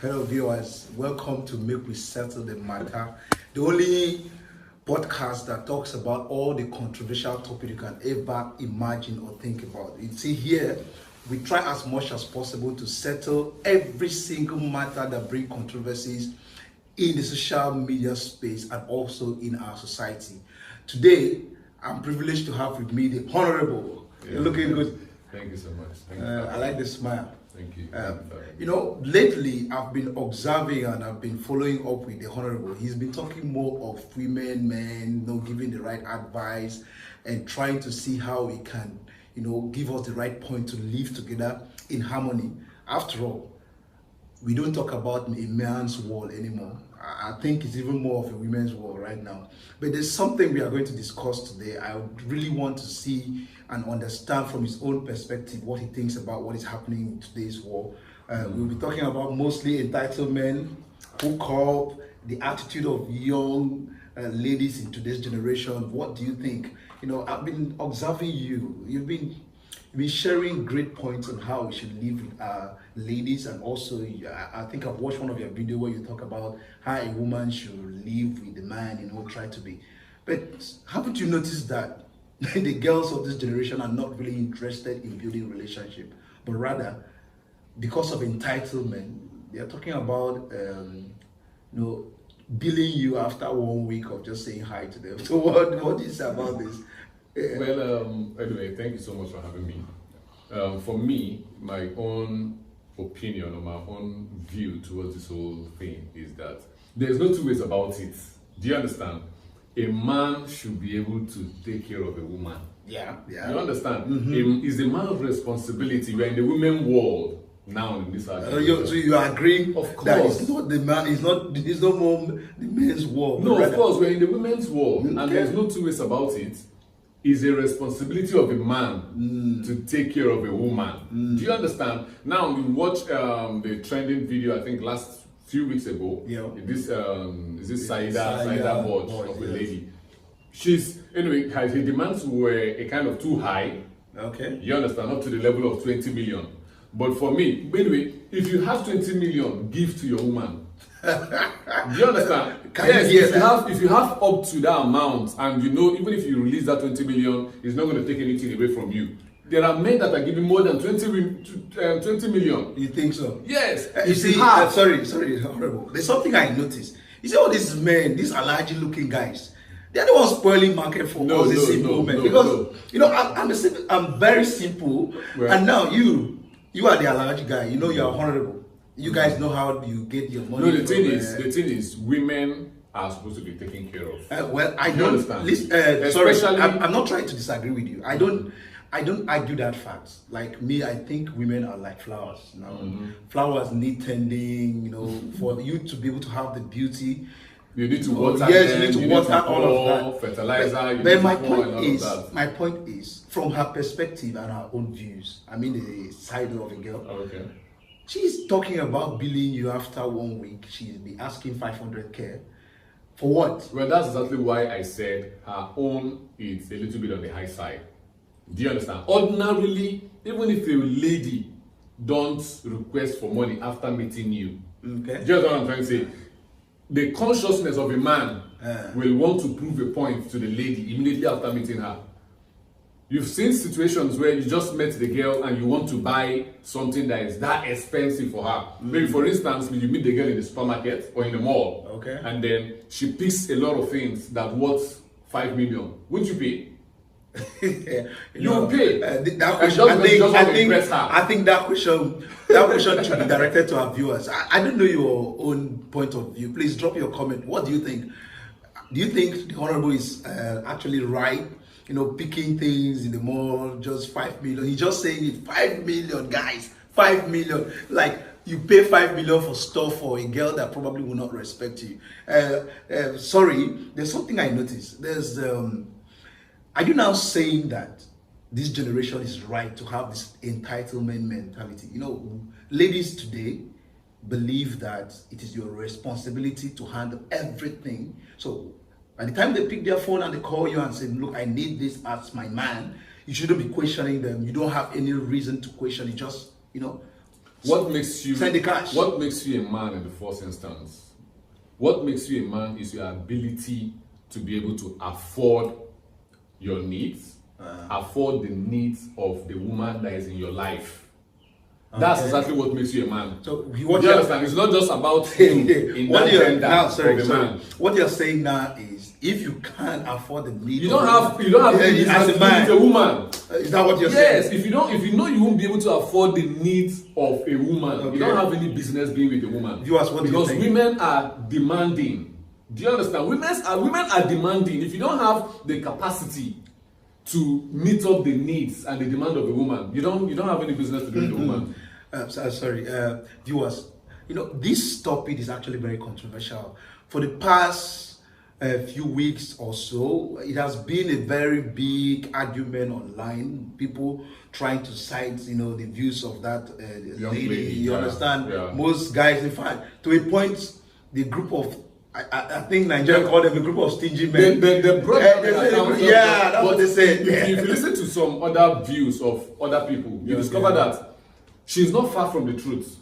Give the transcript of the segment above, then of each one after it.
Hello viewers, welcome to Make We Settle the Matter, the only podcast that talks about all the controversial topics you can ever imagine or think about. You see here, we try as much as possible to settle every single matter that brings controversies in the social media space and also in our society. Today, I'm privileged to have with me the Honorable. You're looking good. Thank you so much. I like the smile. Thank you. Lately I've been observing and I've been following up with the Honorable. He's been talking more of women, men, giving the right advice and trying to see how he can, give us the right point to live together in harmony. After all, we don't talk about a man's world anymore. I think it's even more of a women's world right now. But there's something we are going to discuss today. I would really want to see and understand from his own perspective what he thinks about what is happening in today's world. We'll be talking about mostly entitlement, hookup, the attitude of young ladies in today's generation. What do you think? I've been observing you. You've been sharing great points on how we should live with ladies, and also I think I've watched one of your videos where you talk about how a woman should live with the man, try to be. But haven't you noticed that the girls of this generation are not really interested in building relationship, but rather because of entitlement, they are talking about billing you after 1 week of just saying hi to them. So what is about this? Anyway, thank you so much for having me. For me, my own opinion or my own view towards this whole thing is that there's no two ways about it. Do you understand? A man should be able to take care of a woman. Yeah. You understand? It's a man's responsibility. We're in the women world now in this argument. So you agree? Of course. That it's not the man. It's no more the men's world. No, of course, we're in the women's world, and there's no two ways about it. It's a responsibility of a man to take care of a woman. Do you understand? Now, you watch the trending video, I think last few weeks ago. Yeah. This Saida Bodge of a lady. Her demands were a kind of too high. Okay. You understand? Up to the level of 20 million. But for me, anyway, if you have 20 million, give to your woman. Do you understand? If you have up to that amount, and even if you release that 20 million, it's not going to take anything away from you. There are men that are giving more than 20 million. You think so? Yes. You see, sorry, Honorable. There's something I noticed. You see all these men, these allergic looking guys, they're the ones spoiling market for all these simple men. Because I'm very simple, and now you are the allergic guy. You're honorable. You guys know how you get your money. No, the thing is, women are supposed to be taken care of. I don't understand. Sorry, I'm not trying to disagree with you. I don't argue that fact. Like me, I think women are like flowers. Flowers need tending. For you to be able to have the beauty, you need to water. Yes, you need to water all of that. Fertilizer. But my point is, from her perspective and her own views. I mean, the side of a girl. Okay. She's talking about billing you after 1 week. She'll be asking 500k. For what? Well, that's exactly why I said her own is a little bit on the high side. Do you understand? Ordinarily, even if a lady don't request for money after meeting you, okay, just what I'm trying to say, the consciousness of a man will want to prove a point to the lady immediately after meeting her. You've seen situations where you just met the girl and you want to buy something that is that expensive for her. Maybe, for instance, you meet the girl in the supermarket or in the mall, okay, and then she picks a lot of things that worth 5 million. Wouldn't you pay? You pay. That question, I think that question should be directed to our viewers. I don't know your own point of view. Please drop your comment. What do you think? Do you think the Honorable is actually right? Picking things in the mall, just 5 million. He's just saying it, 5 million, guys, 5 million. Like, you pay 5 million for stuff for a girl that probably will not respect you. Sorry, there's something I noticed. Are you now saying that this generation is right to have this entitlement mentality? Ladies today believe that it is your responsibility to handle everything. So by the time they pick their phone and they call you and say, look, I need this as my man, you shouldn't be questioning them. You don't have any reason to question it. Just, What makes you send the cash. What makes you a man in the first instance? What makes you a man is your ability to be able to afford your needs, afford the needs of the woman that is in your life. That's exactly what makes you a man. So what you understand? It's not just about you in that gender of a man. What you're saying now is, if you can't afford the need, you don't have any as a man, with a woman. Is that what you're saying? Yes. If you know you won't be able to afford the needs of a woman, you don't have any business being with a woman. Viewers, what because do you think? women are demanding. Do you understand? Women are demanding. If you don't have the capacity to meet up the needs and the demand of a woman, you don't have any business to do with a woman. Viewers, this topic is actually very controversial. For the past few weeks or so, it has been a very big argument online. People trying to cite, the views of that lady. You understand? Yeah. Most guys, in fact, to a point, the group of I think Nigeria call them a group of stingy men. They brought yeah, that's what they said. If you listen to some other views of other people, you discover that she's not far from the truth.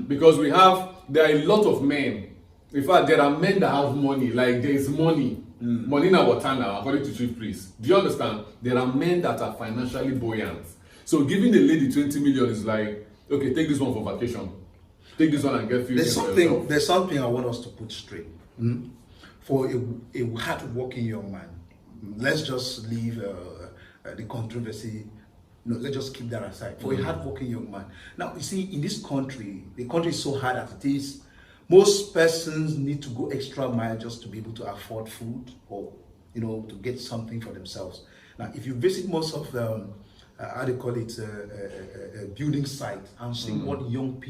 Because there are a lot of men. In fact, there are men that have money. Like, there is money. Money in our town now, according to Chief Priest. Do you understand? There are men that are financially buoyant. So giving the lady 20 million is like, okay, take this one for vacation. Take this one and get few things for yourself. There's something I want us to put straight. For a hard-working young man, let's just leave the controversy. No, let's just keep that aside. For a hard-working young man. Now, you see, in this country, the country is so hard as it is. Most persons need to go extra mile just to be able to afford food or, to get something for themselves. Now, if you visit most of the, how do you call it, building sites and see what young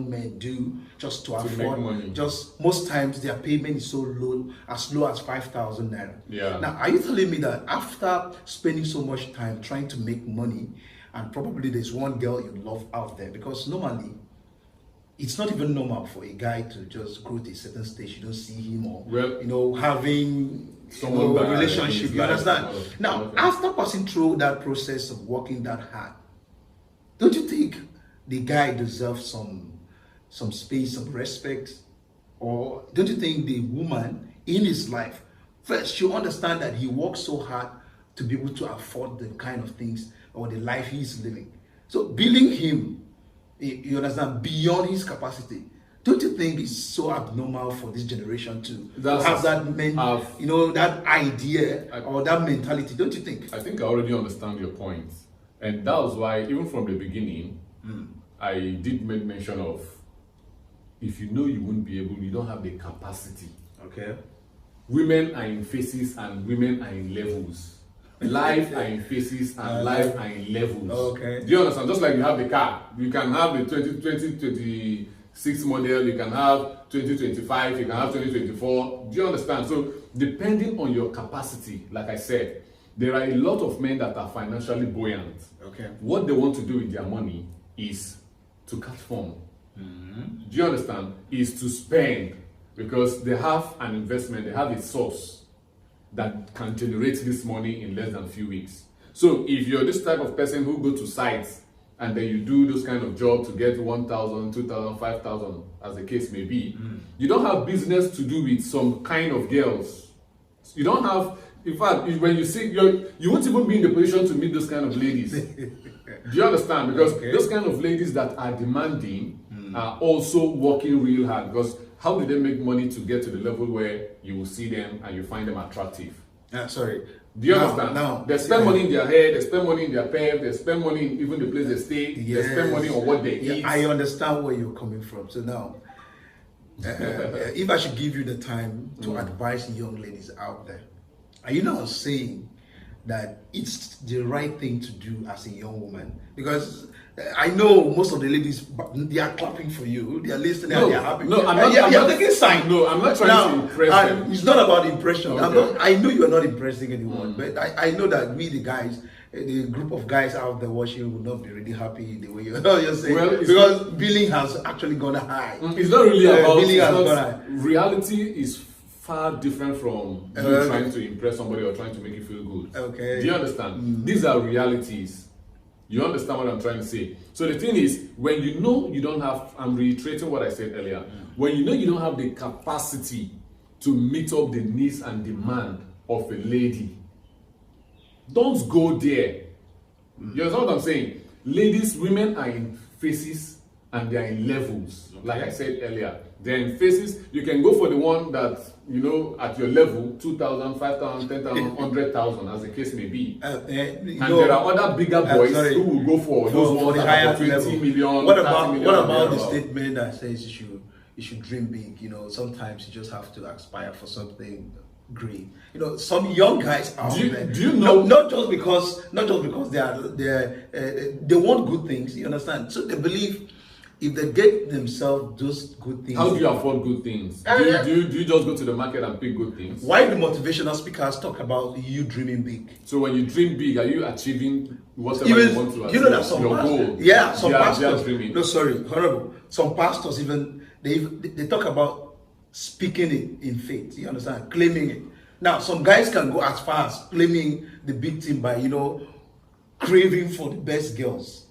men do just to afford make money. Just most times their payment is so low as 5,000 naira. Yeah. Now, are you telling me that after spending so much time trying to make money, and probably there's one girl you love out there, because normally it's not even normal for a guy to just grow to a certain stage, you don't see him or having a relationship, you understand? Now, after passing through that process of working that hard, don't you think the guy deserves some space, some respect? Or don't you think the woman in his life first should understand that he works so hard to be able to afford the kind of things or the life he's living? So billing him, you understand, beyond his capacity, don't you think it's so abnormal for this generation to have that idea or that mentality? Don't you think? I think I already understand your point. And that was why, even from the beginning, I did make mention of, if you know you won't be able, you don't have the capacity. Okay. Women are in phases and women are in levels. Life are in phases and life are in levels. Okay. Do you understand? Just like you have the car, you can have the 2026 model, you can have 2025, you can have 2024. Do you understand? So depending on your capacity, like I said, there are a lot of men that are financially buoyant. Okay. What they want to do with their money is to catch fun. Do you understand? Is to spend, because they have an investment, they have a source that can generate this money in less than a few weeks. So if you're this type of person who go to sites and then you do those kind of jobs to get 1,000, 2,000, 5,000, as the case may be, you don't have business to do with some kind of girls. You don't have, in fact, when you see, you won't even be in the position to meet those kind of ladies. Do you understand? Because those kind of ladies that are demanding are also working real hard, because how do they make money to get to the level where you will see them and you find them attractive? Sorry. Do you understand? Now, they spend money in their hair, they spend money in their pep, they spend money in even the place they stay, they spend money on what they eat. I understand where you're coming from. So now, if I should give you the time to advise young ladies out there, are you not saying that it's the right thing to do as a young woman? Because I know most of the ladies, they are clapping for you, they are listening, and they are happy. No, I'm not. You're taking sign. No, I'm not trying to impress them. It's not about impression. Okay. I know you are not impressing anyone, but I know that we, the guys, the group of guys out there watching, will not be really happy the way you're saying. Well, because billing has actually gone high. It's not really about billing has gone high. Reality is far different from you trying to impress somebody or trying to make you feel good. Okay. Do you understand? These are realities. You understand what I'm trying to say? So the thing is, when you know you don't have, I'm reiterating what I said earlier, when you know you don't have the capacity to meet up the needs and demand of a lady, don't go there. You understand what I'm saying? Ladies, women are in phases and they are in levels. Okay. Like I said earlier, they're in phases. You can go for the one that, you know, at your level, 2,000, 5,000, 10,000, 100,000, as the case may be. And there are other bigger boys who will go for those ones that are 20 million, what 30 about, million. what about the statement that says you should dream big? You know, sometimes you just have to aspire for something great. You know, some young guys are. Do you know? Not just because they want good things. You understand? So they believe if they get themselves those good things. How do you afford good things? Do you just go to the market and pick good things? Why do motivational speakers talk about you dreaming big? So when you dream big, are you achieving whatever you want to achieve? You know that some your pastors, goal. yeah, some pastors. Dreaming. No, sorry, horrible. Some pastors even they talk about speaking it in faith. You understand? Claiming it. Now, some guys can go as far as claiming the big thing by, you know, craving for the best girls.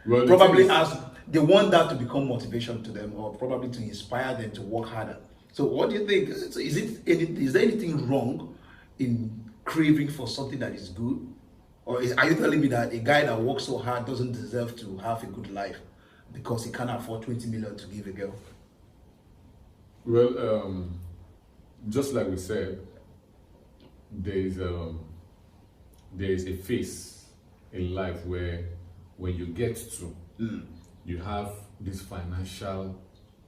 Well, probably as they want that to become motivation to them, or probably to inspire them to work harder. So, what do you think? Is there anything wrong in craving for something that is good, or are you telling me that a guy that works so hard doesn't deserve to have a good life because he can't afford 20 million to give a girl? Well, just like we said, there is a phase in life where when you get to, you have this financial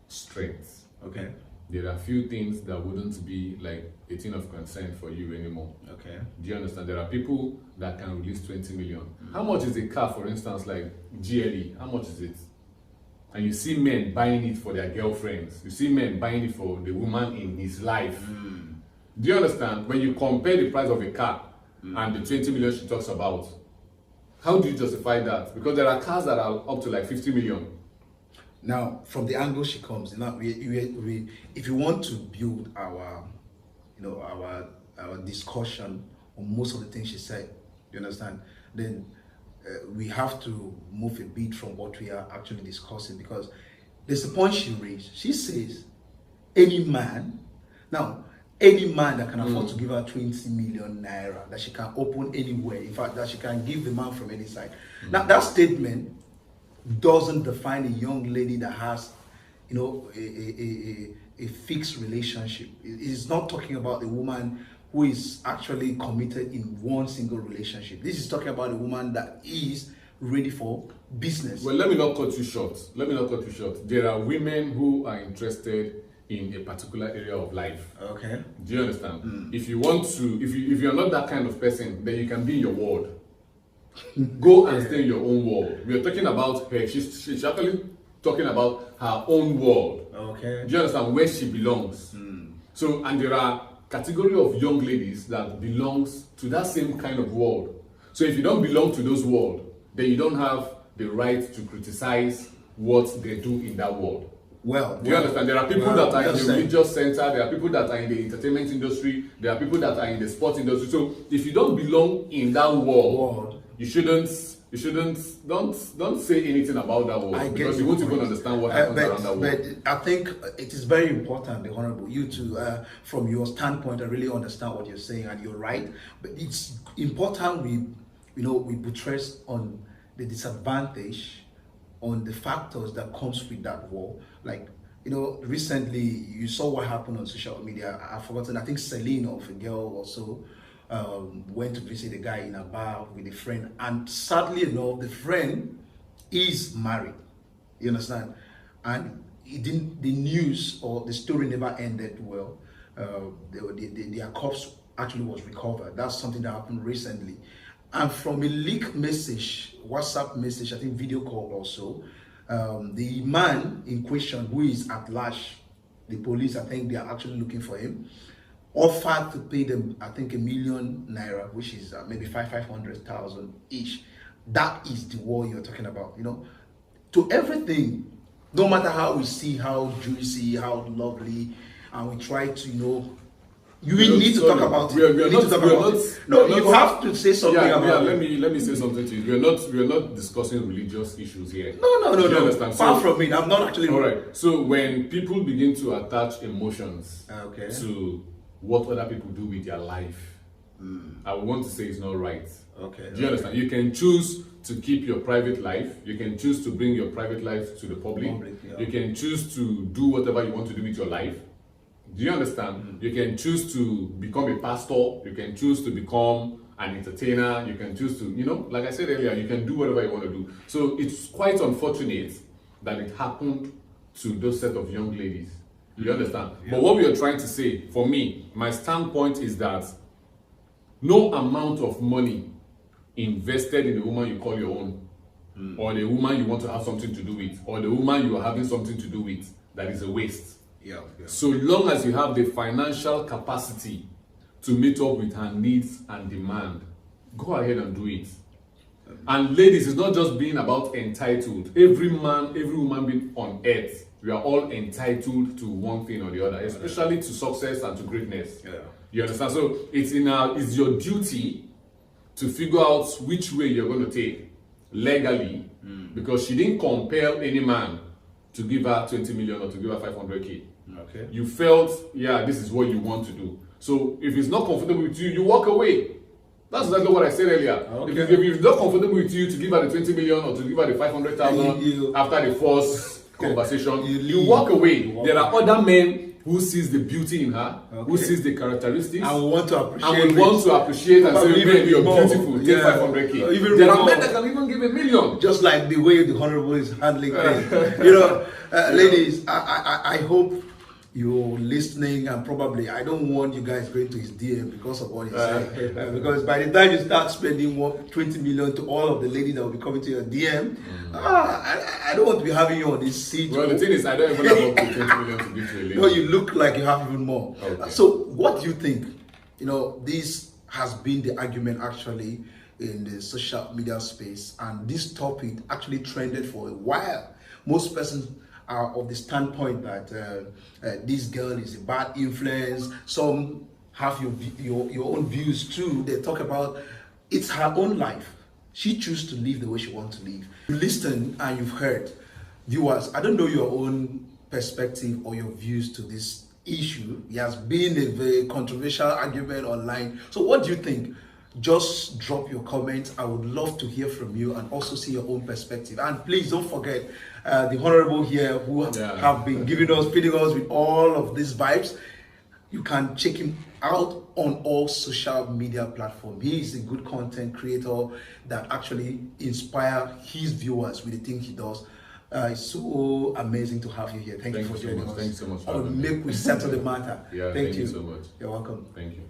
strength. Okay. There are a few things that wouldn't be like a thing of concern for you anymore. Okay. Do you understand? There are people that can release 20 million. How much is a car, for instance, like GLE? How much is it? And you see men buying it for their girlfriends. You see men buying it for the woman in his life. Do you understand? When you compare the price of a car and the 20 million she talks about, how do you justify that? Because there are cars that are up to like 50 million. Now, from the angle she comes, you know, if you want to build our, you know, our discussion on most of the things she said, you understand? Then we have to move a bit from what we are actually discussing, because there's a point she raised. She says, any man, now, any man that can afford to give her 20 million naira, that she can open anywhere, in fact, that she can give the man from any side. Now, that statement doesn't define a young lady that has, you know, a fixed relationship. It's not talking about a woman who is actually committed in one single relationship. This is talking about a woman that is ready for business. Well, let me not cut you short. There are women who are interested in a particular area of life. Okay. Do you understand? If you want to, if you're not that kind of person, then you can be in your world. Go and stay in your own world. We are talking about her. She's actually talking about her own world. Okay. Do you understand where she belongs? So, and there are category of young ladies that belongs to that same kind of world. So if you don't belong to those world, then you don't have the right to criticize what they do in that world. Well, do you understand? There are people that are in the religious center, there are people that are in the entertainment industry, there are people that are in the sports industry. So if you don't belong in that world, you shouldn't don't say anything about that world, because you won't even understand what happens around that world. But I think it is very important, the Honorable, you to from your standpoint, I really understand what you're saying, and you're right. But it's important we buttress on the disadvantage, on the factors that comes with that war. Like, you know, recently you saw what happened on social media. I've forgotten, I think Celine of a girl also went to visit a guy in a bar with a friend, and sadly enough, the friend is married. You understand? And the news or the story never ended well. Their corpse actually was recovered. That's something that happened recently. And from a leaked message, WhatsApp message, I think video call also, the man in question, who is at large, the police, I think they are actually looking for him, offered to pay them, I think, 1 million naira, which is maybe 500,000 each. That is the war you're talking about, you know. To everything, no matter how we see how juicy, how lovely, and we try to, We need to talk about it. No, you have to say something about it. Let me say something to you. We are not discussing religious issues here. No. Understand? Far from it. I'm not actually. All right. So when people begin to attach emotions to what other people do with their life, I would want to say it's not right. Okay. Do you understand? You can choose to keep your private life. You can choose to bring your private life to the public. You can choose to do whatever you want to do with your life. Do you understand? You can choose to become a pastor. You can choose to become an entertainer. You can choose to, like I said earlier, you can do whatever you want to do. So it's quite unfortunate that it happened to those set of young ladies. You understand? Yeah. But what we are trying to say, for me, my standpoint is that no amount of money invested in the woman you call your own, or the woman you want to have something to do with, or the woman you are having something to do with, that is a waste. Yeah. So long as you have the financial capacity to meet up with her needs and demand, go ahead and do it. And ladies, it's not just being about entitled. Every man, every woman being on earth, we are all entitled to one thing or the other, especially to success and to greatness. Yeah. You understand? So it's your duty to figure out which way you're going to take legally, because she didn't compel any man to give her 20 million or to give her 500k. Okay. You felt, this is what you want to do. So if it's not comfortable with you, you walk away. That's exactly what I said earlier. Okay. If it's not comfortable with you to give her the 20 million or to give her the 500,000 after the first conversation, you walk away. There are other men who sees the beauty in her, who sees the characteristics, and we want to appreciate and say, baby, you're beautiful, take 500k. There are men that can even give $1 million. Just like the way the Honorable is handling things. Ladies, I hope you're listening, and probably I don't want you guys going to his DM because of what he said. Because by the time you start spending 20 million to all of the ladies that will be coming to your DM, I don't want to be having you on this seat. Well, the thing is, I don't even have up to 20 million to give to a lady. No, you look like you have even more. Okay. So what do you think? This has been the argument actually in the social media space, and this topic actually trended for a while. Most persons are of the standpoint that this girl is a bad influence. Some have your own views too. They talk about it's her own life. She chooses to live the way she wants to live. You listen and you've heard. Viewers, I don't know your own perspective or your views to this issue. It has been a very controversial argument online. So what do you think? Just drop your comments. I would love to hear from you and also see your own perspective. And please don't forget the Honorable here who have been feeding us with all of these vibes. You can check him out on all social media platforms. He is a good content creator that actually inspires his viewers with the things he does. It's so amazing to have you here. Thank you for joining us. Thanks so much. I'll make we settle the matter. Thank you so much. You're welcome. Thank you.